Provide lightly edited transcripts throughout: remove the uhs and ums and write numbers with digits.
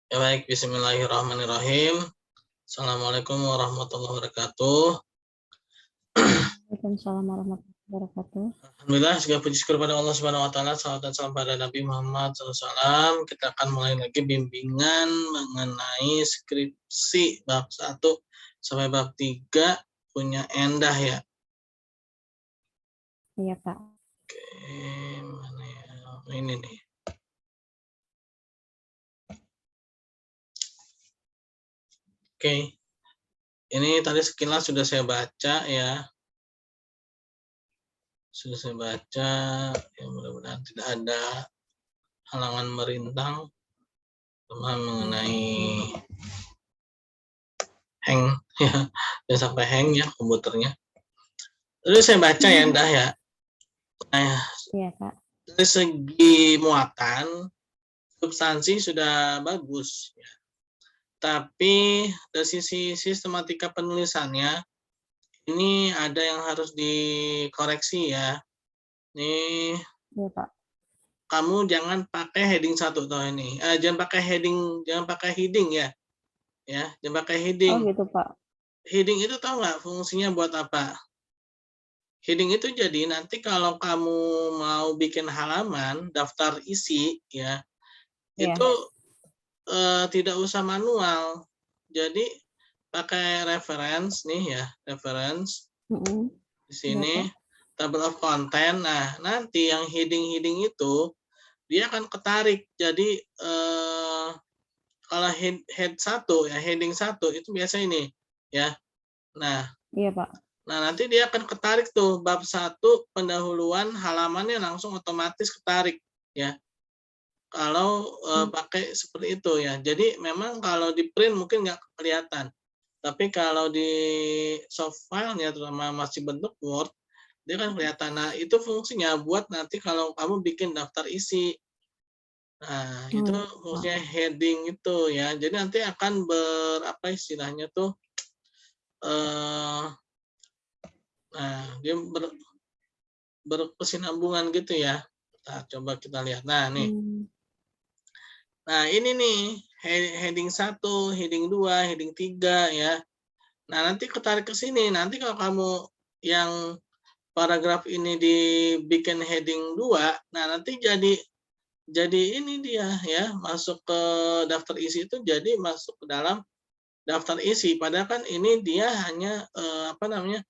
Ya baik, bismillahirrahmanirrahim. Assalamualaikum warahmatullahi wabarakatuh. Waalaikumsalam warahmatullahi wabarakatuh. Alhamdulillah, segala puji syukur pada Allah Subhanahu wa taala, salawat dan salam pada Nabi Muhammad SAW. Kita akan mulai lagi bimbingan mengenai skripsi bab 1 sampai bab 3 punya Endah ya. Iya, Pak. Oke, mana ya? Ini nih. Oke. Ini tadi sekilas sudah saya baca ya. Sudah saya baca, ya mudah-mudahan tidak ada halangan merintang mengenai hang ya, jangan sampai hang ya komputernya. Terus saya baca ya Endah ya. Nah, Iya, Pak. dari segi muatan substansi sudah bagus ya. Tapi dari sisi sistematika penulisannya ini ada yang harus dikoreksi ya. Nih Iya, Pak. kamu jangan pakai heading 1 tuh ini. Jangan pakai heading ya. Ya, jangan pakai Oh, heading. gitu, Pak. Heading itu tahu nggak fungsinya buat apa? Heading itu jadi nanti kalau kamu mau bikin halaman, daftar isi ya, Iya. itu tidak usah manual. Jadi pakai reference nih ya, reference Mm-mm. di Iya, sini Pak. table of content. Nah, nanti yang heading-heading itu dia akan ketarik. Jadi kalau head 1 ya, heading 1 itu biasa ini ya. Nah, Iya, Pak. nanti dia akan ketarik tuh bab 1 pendahuluan halamannya langsung otomatis ketarik ya. Kalau pakai seperti itu ya. Jadi memang kalau di print mungkin nggak kelihatan. Tapi kalau di soft file-nya terutama masih bentuk Word, dia kan kelihatan. Nah, itu fungsinya buat nanti kalau kamu bikin daftar isi. Nah, itu Oh, Pak. fungsinya heading itu ya. Jadi nanti akan apa istilahnya tuh nah, dia berkesinambungan gitu ya. Nah, coba kita lihat. Nah, nih. Nah, ini nih heading 1, heading 2, heading 3 ya. Nah, nanti ketarik ke sini. Nanti kalau kamu yang paragraf ini dibikin heading 2, nah nanti jadi ini dia ya, masuk ke daftar isi itu jadi masuk ke dalam daftar isi. Padahal kan ini dia hanya apa namanya?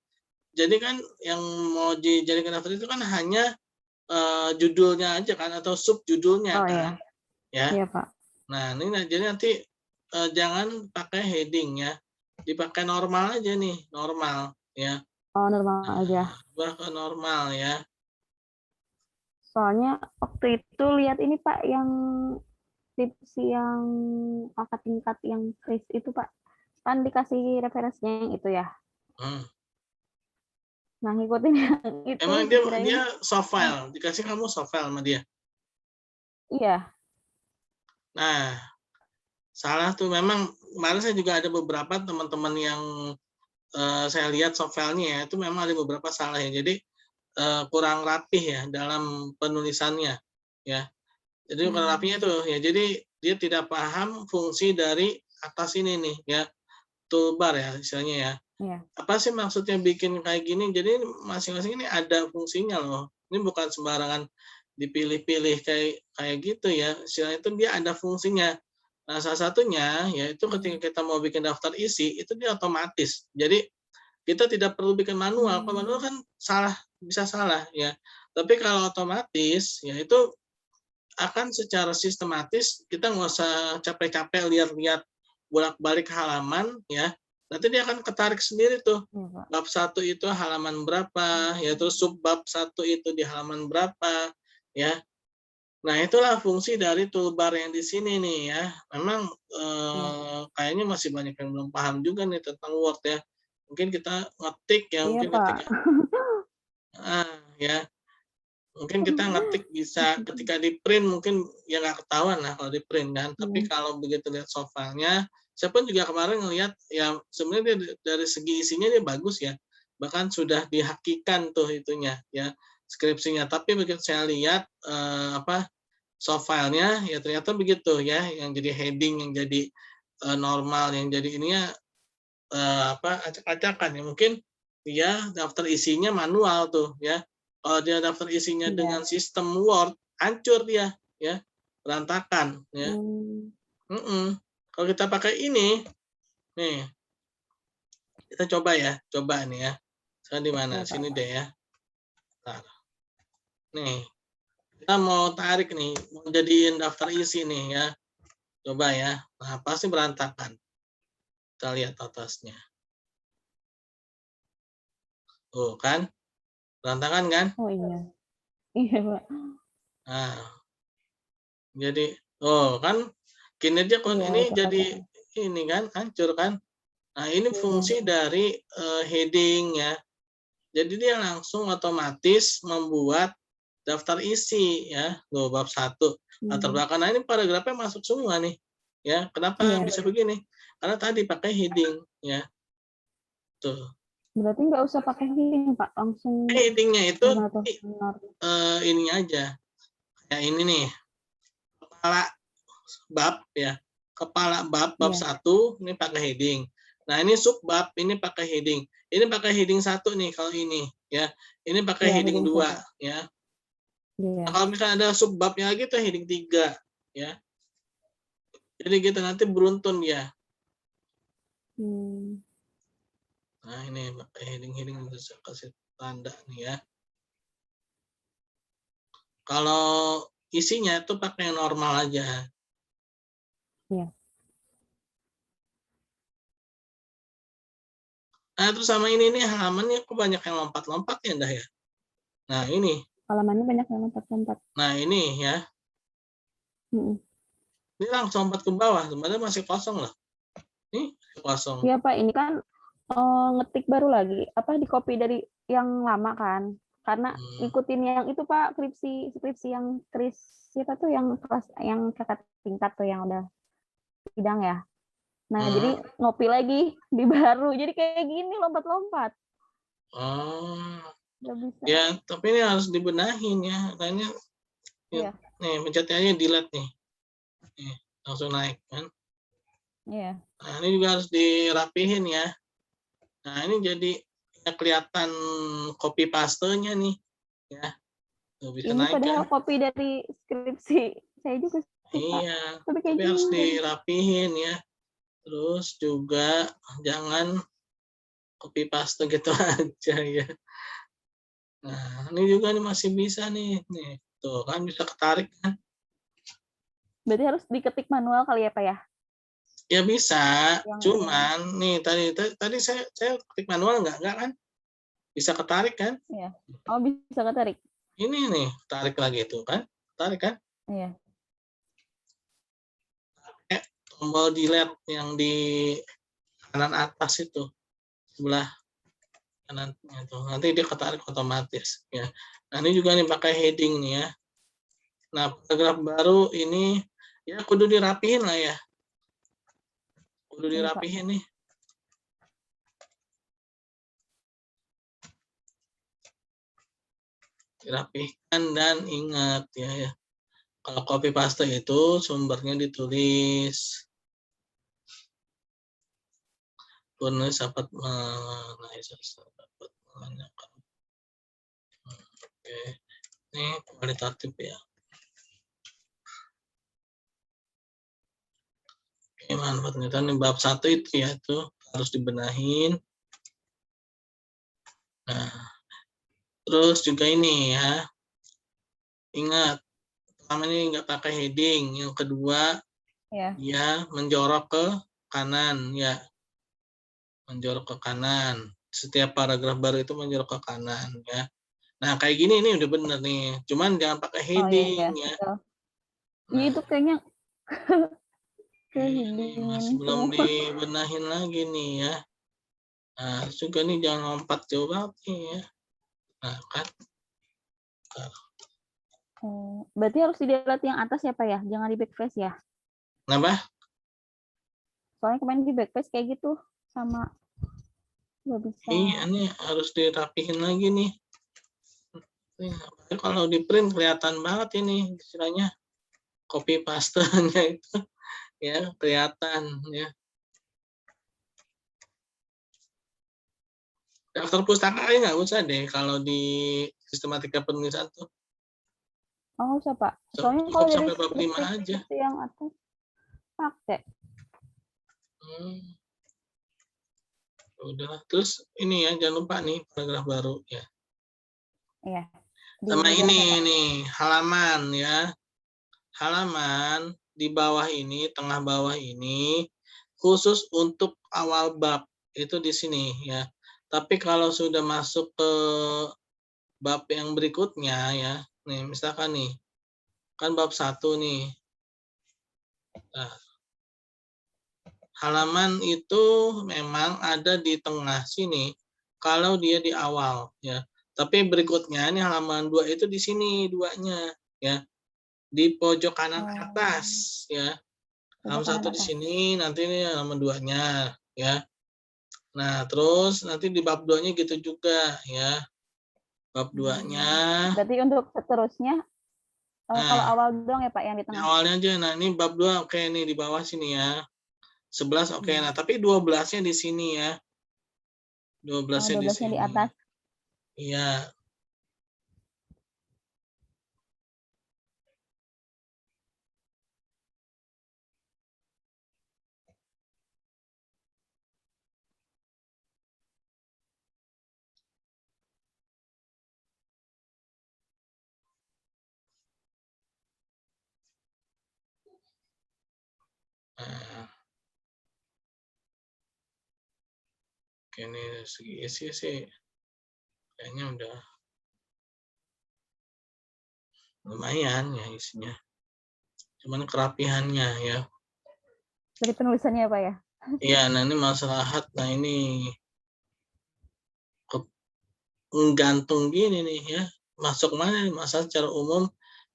Jadi kan yang mau dijadikan daftar itu kan hanya judulnya aja kan atau sub judulnya Oh, kan, iya. ya. Iya, Pak. Nah, ini jadi nanti jangan pakai heading ya. Dipakai normal aja nih, normal ya. Oh, normal aja. Ubah ke normal ya. Soalnya waktu itu lihat ini, Pak, yang tips yang kakak tingkat yang Chris itu, Pak. Kan dikasih referensinya yang itu ya. Hmm. Nah, ngikutin yang itu Emang dikirain. dia soft file, dikasih kamu soft file sama dia. Iya. Nah, salah tuh memang kemarin saya juga ada beberapa teman-teman yang saya lihat soft file-nya ya, itu memang ada beberapa salah ya. Jadi kurang rapih ya dalam penulisannya ya. Jadi kurang rapihnya tuh ya. Jadi dia tidak paham fungsi dari atas ini nih ya, toolbar ya istilahnya ya. Iya. Apa sih maksudnya bikin kayak gini? Jadi masing-masing ini ada fungsinya loh. Ini bukan sembarangan dipilih-pilih kayak kayak gitu ya. Istilahnya itu dia ada fungsinya. Nah, salah satunya yaitu ketika kita mau bikin daftar isi itu dia otomatis. Jadi kita tidak perlu bikin manual. Kalau manual kan salah, bisa salah ya. Tapi kalau otomatis ya itu akan secara sistematis kita nggak usah capek-capek lihat-lihat bolak-balik halaman ya. Nanti dia akan ketarik sendiri tuh. Iya, Pak. Bab 1 itu halaman berapa, yaitu sub bab 1 itu di halaman berapa ya. Nah, itulah fungsi dari toolbar yang di sini nih ya. Memang Iya. kayaknya masih banyak yang belum paham juga nih tentang Word ya. Mungkin kita ngetik ya, Iya, mungkin Pak. ketika ya, mungkin kita ngetik bisa ketika di print mungkin ya nggak ketahuan lah kalau di print kan. Tapi Hmm. kalau begitu lihat soft file-nya, saya pun juga kemarin ngelihat ya sebenarnya dari segi isinya dia bagus ya. Bahkan sudah dihakikan tuh itunya ya skripsinya. Tapi begitu saya lihat apa soft filenya ya ternyata begitu ya, yang jadi heading, yang jadi normal, yang jadi ininya acak-acakan ya, mungkin dia daftar isinya manual tuh ya. Kalau dia daftar isinya dengan sistem Word, hancur dia ya, berantakan ya. Kalau kita pakai ini, nih kita coba nih ya. Sekarang di mana? Sini deh ya. Bentar. Nih, kita mau tarik nih, mau jadiin daftar isi nih ya. Coba ya. Nah, pasti berantakan. Kita lihat atasnya. Tuh kan, berantakan kan? Oh iya, iya Pak. Nah, jadi, kan kinerja ini jadi ini kan, hancur kan? Nah, ini fungsi dari heading ya. Jadi dia langsung otomatis membuat daftar isi ya. Tuh bab 1. Latar belakang. Nah, ini paragrafnya masuk semua nih. Ya, kenapa bisa begini? Karena tadi pakai heading ya. Tuh. Berarti nggak usah pakai heading, Pak, langsung headingnya itu ini aja. Kayak ini nih. Kepala bab ya. Kepala bab 1 ini pakai heading. Nah, ini subbab ini pakai heading. Ini pakai heading 1 nih kalau ini ya. Ini pakai heading 2 ya. Nah, kalau misalnya ada subbabnya lagi tuh heading 3 ya. Jadi kita nanti beruntun ya. Nah, ini pakai heading bisa kasih tanda nih ya. Kalau isinya itu pakai yang normal aja. Iya. Nah, terus sama ini nih halamannya kok banyak yang lompat-lompat ya, Dah ya. Nah, ini. Halamannya banyak yang lompat-lompat. Nah, ini ya. Ini langsung lompat ke bawah, sebenarnya masih kosong loh. Ini kosong. Iya Pak, ini kan ngetik baru lagi. Apa di copy dari yang lama kan? Karena ikutin yang itu Pak, skripsi yang Kris kita tuh yang kelas yang kakak tingkat tuh yang udah sidang ya. Nah, jadi ngopi lagi di baru. Jadi kayak gini lompat-lompat. Ya, tapi ini harus dibenahin ya. Kayaknya nih pencetnya aja delete nih. Nih, langsung naik kan. Iya. Nah, ini juga harus dirapihin ya. Nah, ini jadi ya, kelihatan copy paste-nya nih. Ya. Tuh, bisa ini naik padahal kan? copy dari skripsi saya juga. Iya, tapi harus dirapihin ya. Terus juga jangan copy paste gitu aja ya. Nah, ini juga nih masih bisa nih. Nih, tuh kan bisa ketarik kan? Berarti harus diketik manual kali ya, Pak ya? Ya bisa, cuman nih tadi saya ketik manual enggak kan? Bisa ketarik kan? Iya. Oh, bisa ketarik. Ini nih, tarik lagi itu kan? Tarik kan? Iya. Tombol delete yang di kanan atas itu. Sebelah kanan itu. Nanti dia ketarik otomatis ya. Nah, ini juga nih pakai heading nih ya. Nah, paragraf baru ini ya kudu dirapihin lah ya. Kudu dirapihin nih. Dirapikan dan ingat ya. Kalau copy paste itu sumbernya ditulis. Penulis dapat menanyakan. Oke, ini kualitatif ya. Oke, manfaatnya ini bab 1 itu ya, itu harus dibenahin. Nah, terus juga ini ya. Ingat, pertama ini nggak pakai heading. Yang kedua, ya menjorok ke kanan ya. Menjorok ke kanan. Setiap paragraf baru itu menjorok ke kanan ya. Nah, kayak gini ini udah bener nih. Cuman jangan pakai heading ya. Iya, itu kayaknya ini masih belum dibenahin lagi nih ya. Nah, juga nih jangan lompat jauh banget nih ya. Nah, kan. Berarti harus di-delete yang atas ya, Pak ya? Jangan di backface ya? Kenapa? Soalnya kemarin di backface kayak gitu. Sama nggak bisa. Iya, ini harus dirapihin lagi nih. Kalau di print kelihatan banget ini istilahnya. copy paste-nya itu ya kelihatan ya. Daftar pustaka nggak usah deh kalau di sistematika penulisan tuh. Oh, usah, Pak. Soalnya Cukup kalau dari sampai bab 5 aja. skripsi yang atas pakai. Udah, terus ini ya jangan lupa nih paragraf baru ya. Iya. Sama Di ini berapa, Pak? nih halaman ya. Halaman di bawah ini, tengah bawah ini khusus untuk awal bab itu di sini ya. Tapi kalau sudah masuk ke bab yang berikutnya ya, nih misalkan nih, kan bab 1 nih. Nah, halaman itu memang ada di tengah sini kalau dia di awal ya. Tapi berikutnya ini halaman 2 itu di sini duanya ya. Di pojok kanan atas ya. Halaman 1 di sini, nanti ini halaman 2-nya ya. Nah, terus nanti di bab 2-nya gitu juga ya. Bab 2-nya. Berarti untuk seterusnya kalau awal doang ya, Pak, yang di Di tengah. awalnya aja. Nah, ini bab 2 oke nih di bawah sini ya. 11 oke. Nah, tapi 12-nya di sini ya. 12-nya di 12-nya di sini. atas. Iya. Nah, oke nih segi isi sih kayaknya udah lumayan ya isinya. Cuman kerapihannya ya. Dari penulisannya ya, Pak ya? Iya, nah ini masalah nah ini gantung gini nih ya. Masuk mana nih masalah secara umum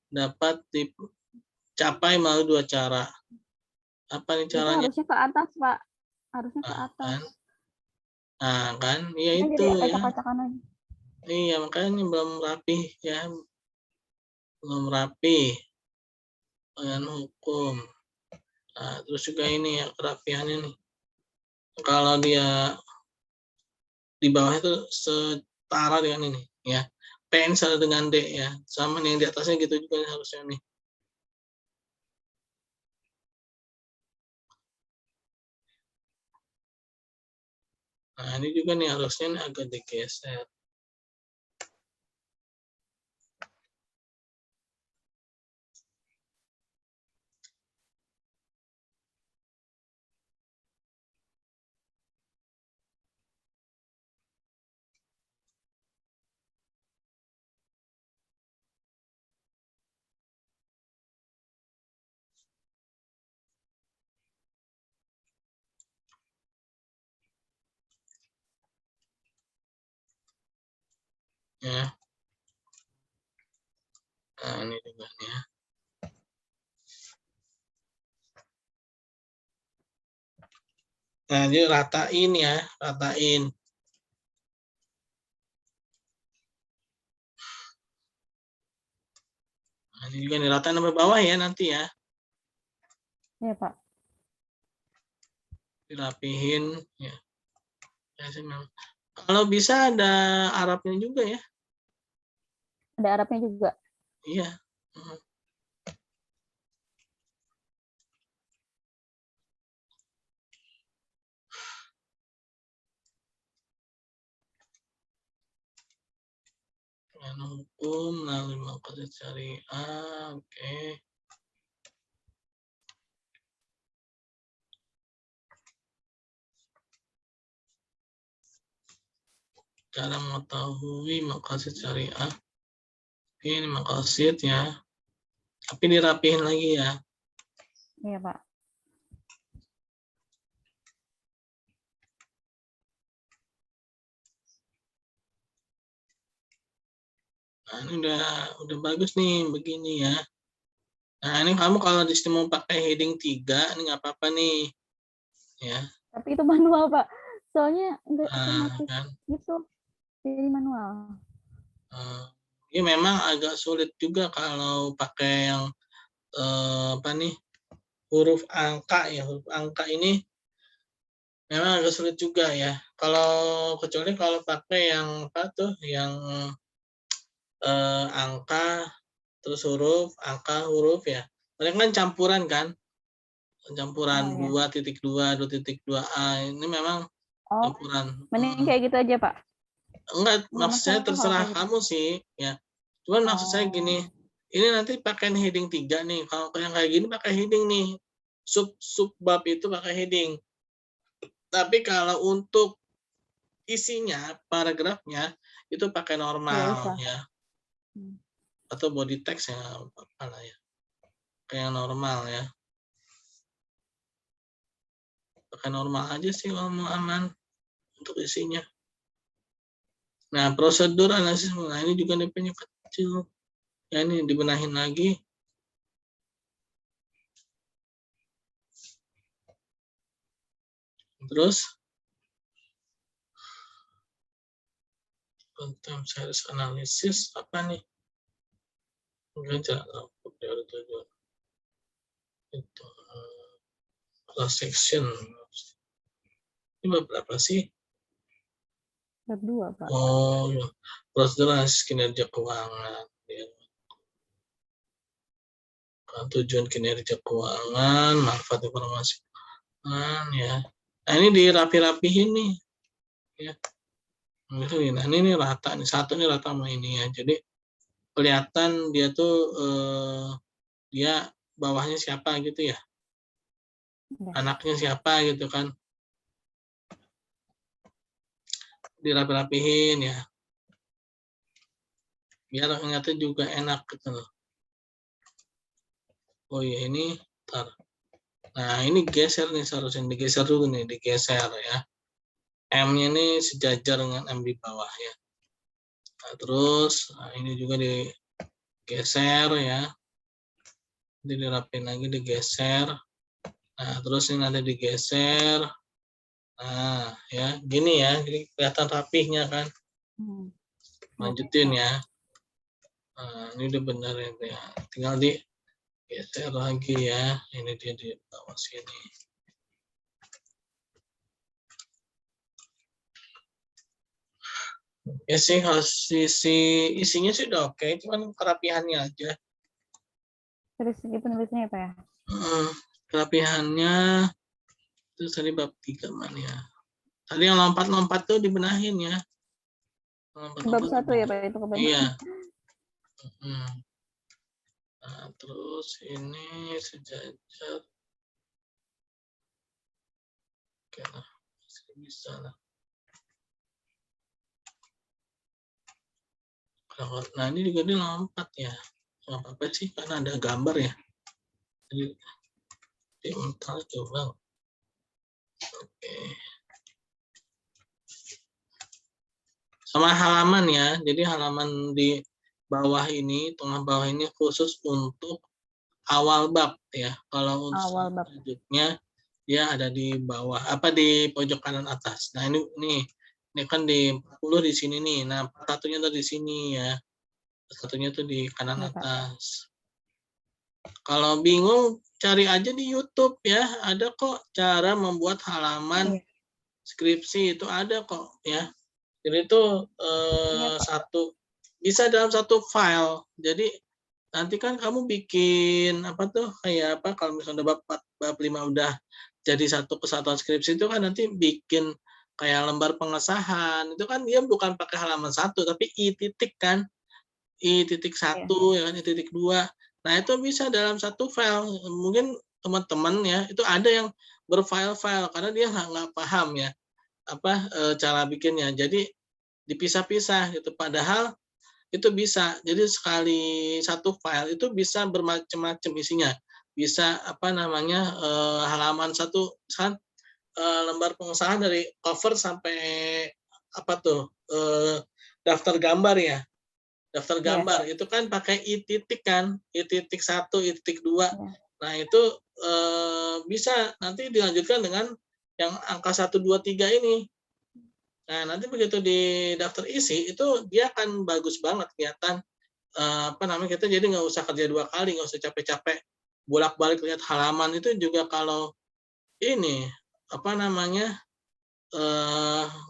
dapat dicapai melalui 2 cara. Apa nih Itu caranya? harusnya ke atas, Pak. Harusnya ke Nah, atas. kan? Nah, kan? Iya Ini itu jadi ya. acak-acakan aja. Iya, makanya belum rapi ya. Belum rapi dengan hukum. Nah, terus juga ini ya kerapiannya nih. Kalau dia di bawah itu setara dengan ini ya. P sama dengan D ya. Sama nih yang di atasnya gitu juga nih, harusnya nih. Nah, ini juga nih harusnya nih agak digeser. Ya. Nah, ini juga nih ya. Nah, jadi ratain ya, ratain. Nah, ini juga nih ratain sampai bawah ya nanti ya. Iya, Pak. Dirapihin ya. Kalau bisa ada Arabnya juga ya. Ada Arabnya juga. Iya. Dengan hukum melalui maqasid syariah, oke. Cara mengetahui maqasid syariah. Ini maqasid ya. Tapi dirapihin lagi ya. Iya, Pak. Nah, ini udah bagus nih begini ya. Nah, ini kamu kalau di sini mau pakai heading 3, ini nggak apa-apa nih. Ya. Tapi itu manual, Pak. Soalnya nggak otomatis Kan? gitu. Jadi manual. Ya memang agak sulit juga kalau pakai yang apa nih, huruf angka ya. Huruf angka ini memang agak sulit juga ya. Kecuali kalau pakai yang apa tuh, yang angka terus huruf, angka, huruf ya. Mereka kan campuran kan, campuran Oh ya. 2.2, 2.2a ini memang Oh, campuran. mending kayak gitu aja, Pak. Enggak, Nggak maksud saya masalah kalau terserah kayak gitu. kamu sih ya. Cuman maksud saya gini, Oh, ini nanti pakai heading 3 nih. Kalau yang kayak gini pakai heading nih. Sub bab itu pakai heading. Tapi kalau untuk isinya, paragrafnya itu pakai nggak normal usah. ya. Hmm. Atau body text ya, apa lah ya. Kayak normal ya. Pakai normal aja sih kalau mau aman untuk isinya. Nah, prosedur analisis, nah ini juga DP-nya kecil. Ya ini dibenahin lagi. Terus content series analisis apa nih? Enggak dari tujuan itu cross section. Ini berapa sih? Berdua, Pak. Oh, ya. Prosedur analisis kinerja keuangan. Ya. Tujuan kinerja keuangan, manfaat informasi keuangan ya. Nah ini dirapi-rapihin nih. Ya. Nah ini rata nih, satu nih rata sama ini ya. Jadi kelihatan dia tuh dia bawahnya siapa gitu ya. Ya. Anaknya siapa gitu kan. Dirapi-rapihin ya. Biar ingatnya juga enak gitu loh. Oh iya ini, ntar. Nah ini geser nih, seharusnya digeser dulu nih, digeser ya. M-nya ini sejajar dengan M di bawah ya. Nah, terus ini juga digeser ya. Nanti dirapin lagi, digeser. Nah terus ini nanti digeser. Nah ya gini ya, jadi kelihatan rapihnya kan. Lanjutin ya. Nah, ini udah benar ya. Tinggal digeser lagi ya. Ini dia di bawah sini. Ya sih, kalau sisi isinya sih udah oke, cuman kerapihannya aja. Dari segi penulisnya ya, Pak ya? Kerapihannya, itu tadi bab 3 mana ya. Tadi yang lompat-lompat tuh dibenahin ya. Bab Lompat-lompat 1 ya, dibenahin. Pak, itu Iya. kebanyakan. Nah, terus ini sejajar. Oke lah, masih bisa lah. Nah, ini juga dia lompat ya. Nggak apa-apa sih, karena ada gambar ya. Jadi, entar coba. Oke. Sama halaman ya. Jadi halaman di bawah ini, tengah bawah ini khusus untuk awal bab ya. Kalau untuk Awal bab. selanjutnya dia ada di bawah, apa di pojok kanan atas. Nah ini kan di 40 di sini nih. Nah, satunya tuh di sini ya. Satunya tuh di kanan Ya, Pak. atas. Kalau bingung cari aja di YouTube ya. Ada kok cara membuat halaman Iya. skripsi, itu ada kok ya. Jadi itu Iya, Pak. bisa dalam satu file. Jadi nanti kan kamu bikin apa tuh, kayak apa, kalau misalnya bab 5 udah jadi satu kesatuan skripsi, itu kan nanti bikin kayak lembar pengesahan. Itu kan dia bukan pakai halaman satu, tapi i titik kan. I titik Iya. satu ya kan, I titik 2. Nah itu bisa dalam satu file. Mungkin teman-teman ya itu ada yang berfile-file karena dia nggak paham ya apa cara bikinnya. Jadi dipisah-pisah gitu. Padahal itu bisa. Jadi sekali satu file itu bisa bermacam-macam isinya. Bisa apa namanya halaman satu, misalkan lembar pengesahan dari cover sampai apa tuh daftar gambar ya. Daftar Iya. gambar itu kan pakai i titik kan, i titik 1, i titik 2. Iya. Nah itu bisa nanti dilanjutkan dengan yang angka 1, 2, 3 ini. Nah nanti begitu di daftar isi itu dia akan bagus banget kelihatan apa namanya, kita jadi nggak usah kerja 2 kali, nggak usah capek-capek bolak-balik lihat halaman itu juga kalau ini apa namanya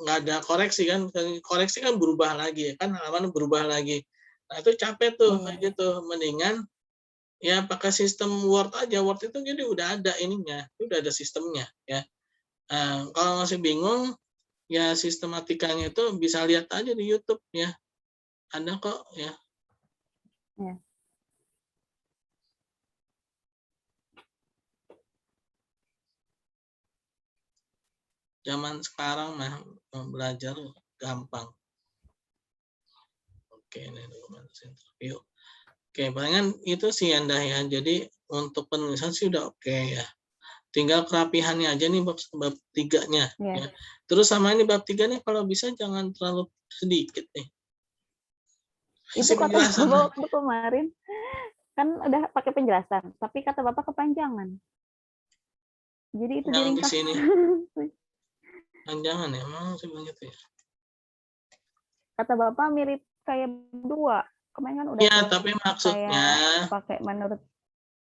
nggak ada koreksi kan, koreksi kan berubah lagi kan, halaman berubah lagi. Nah itu capek tuh kayak Iya. gitu, mendingan ya pakai sistem Word aja. Word itu jadi udah ada ininya, udah ada sistemnya ya. Kalau masih bingung ya sistematikanya itu bisa lihat aja di YouTube ya, ada kok ya. Ya. Zaman sekarang mah belajar gampang. Oke, ini dokumen interview. Oke, palingan itu sih Anda ya. Jadi untuk penulisan sih udah oke ya. Tinggal kerapihannya aja nih bab 3-nya Iya. ya. Terus sama ini bab 3 nih kalau bisa jangan terlalu sedikit nih. Itu Kasih kata penjelasan. Bapak waktu kemarin kan udah pakai penjelasan, tapi kata Bapak kepanjangan. Jadi itu Yang di diringkas. sini panjangan ya, emang sih begitu ya. Kata Bapak mirip kayak dua. Kemarin kan udah Ya, tuh tapi maksudnya kayak pakai menurut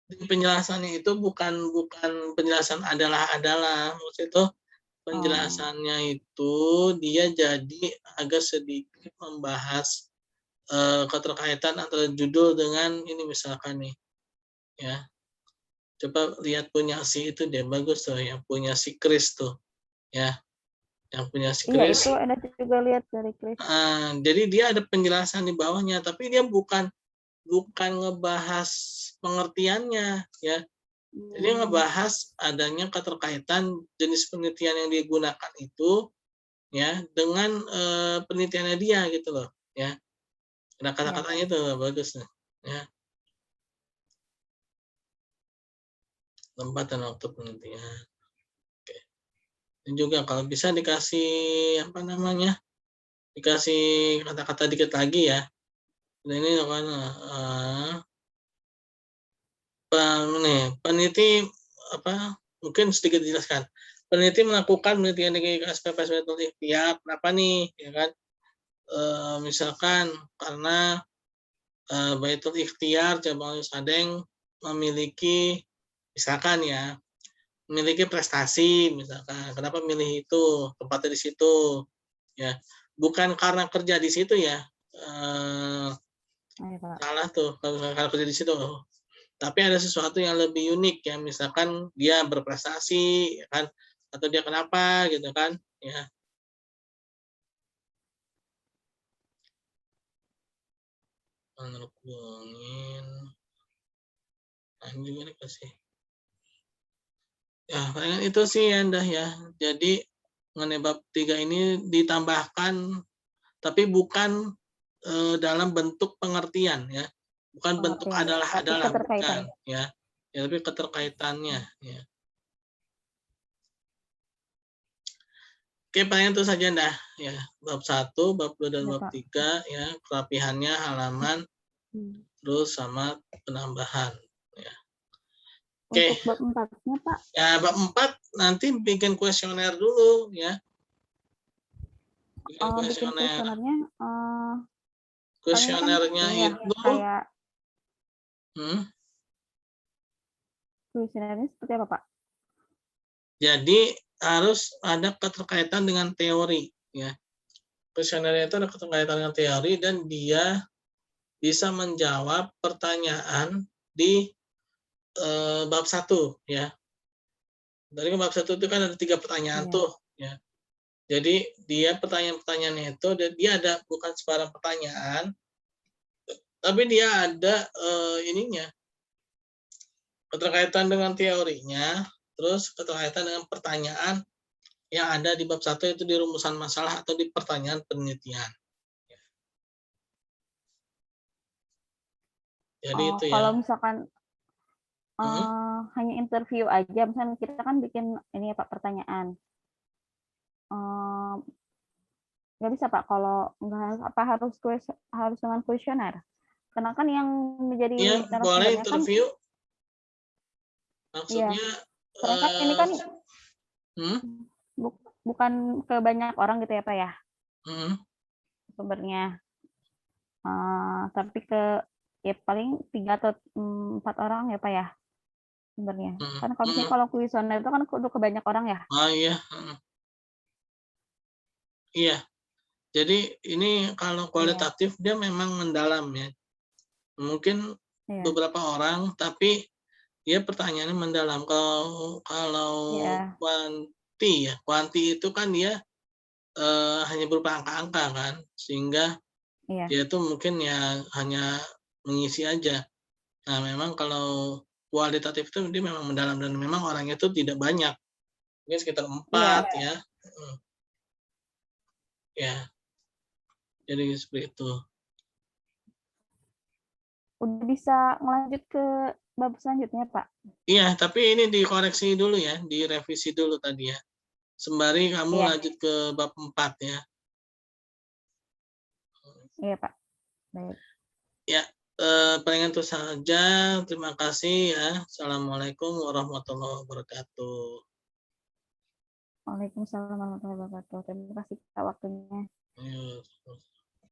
penjelasannya itu bukan penjelasan adalah maksud itu oh, penjelasannya itu dia jadi agak sedikit membahas keterkaitan antara judul dengan ini misalkan nih ya, coba lihat punya si itu dia bagus tuh yang punya si Chris tuh ya, yang punya si iya Chris. itu ada juga lihat dari Chris. Jadi dia ada penjelasan di bawahnya tapi dia bukan ngebahas pengertiannya ya. Jadi ngebahas adanya keterkaitan jenis penelitian yang digunakan itu ya dengan penelitiannya dia gitu loh ya. Nah Ya. kata-katanya itu bagus nih ya. Tempat dan waktu penelitian. Oke. Dan juga kalau bisa dikasih apa namanya? Dikasih kata-kata dikit lagi ya. Dan ini kan peneliti apa mungkin sedikit dijelaskan. Peneliti melakukan penelitian di SPPS metode ikhtiar. Kenapa nih? Ya kan? Misalkan karena Baitul Ikhtiar cabang Sadeng memiliki misalkan ya memiliki prestasi misalkan kenapa milih itu tempatnya di situ ya bukan karena kerja di situ ya Ayo, Pak. salah tuh kalau karena kerja di situ tapi ada sesuatu yang lebih unik ya misalkan dia berprestasi ya kan atau dia kenapa gitu kan ya menurut nah ini juga dikasih ya palingan itu sih Anda ya jadi mengenai bab 3 ini ditambahkan tapi bukan dalam bentuk pengertian ya bukan bentuk Pengertian, tapi adalah keterkaitan. bukan ya ya tapi keterkaitannya ya. Oke paling itu saja dah ya bab 1 bab 2 dan Ya, bab Pak. 3 ya kerapihannya halaman terus sama penambahan ya. Oke Untuk bab 4-nya, Pak, ya bab 4 nanti bikin kuesioner dulu ya bikin bikin kuesioner kuesionernya kan ini kan kuesionernya ini ya itu kayak hmm, kuesionernya seperti apa, Pak? jadi harus ada keterkaitan dengan teori ya. Kuesioner itu ada keterkaitan dengan teori dan dia bisa menjawab pertanyaan di bab 1 ya. Dari bab 1 itu kan ada 3 pertanyaan Iya. tuh ya. Jadi dia pertanyaan-pertanyaannya itu dia ada bukan sembarang pertanyaan tapi dia ada ininya keterkaitan dengan teorinya terus keterkaitan dengan pertanyaan yang ada di bab 1 itu di rumusan masalah atau di pertanyaan penelitian. Jadi itu ya. Kalau misalkan Hmm? hanya interview aja, misalnya kita kan bikin ini ya Pak pertanyaan, nggak bisa Pak kalau nggak apa harus dengan kuesioner? Karena kan yang Iya, menjadi boleh narasumbernya kan, interview. iya, Maksudnya karena kan ini kan hmm? bukan ke banyak orang gitu ya Pak ya Hmm? sumbernya, tapi ke ya paling 3 atau 4 orang ya Pak ya. sebenarnya. Kan kalau misalnya kalau kuesioner itu kan udah ke banyak orang ya. Oh iya, iya. Jadi ini kalau kualitatif dia memang mendalam ya. Mungkin beberapa orang, tapi dia pertanyaannya mendalam. Kalau kuanti itu kan dia hanya berupa angka-angka kan, sehingga dia tuh mungkin ya hanya mengisi aja. Nah, memang kalau kualitatif itu dia memang mendalam dan memang orangnya itu tidak banyak. Mungkin sekitar 4 ya. Ya. Jadi seperti itu. Udah bisa ngelanjut ke bab selanjutnya, Pak? Iya, tapi ini dikoreksi dulu ya, direvisi dulu tadi ya. Sembari kamu lanjut ke bab 4 ya. Iya, Pak. Baik. Ya, palingan itu saja. Terima kasih ya. Assalamualaikum warahmatullahi wabarakatuh. Waalaikumsalam warahmatullahi wabarakatuh. Terima kasih Pak waktunya. Ayo.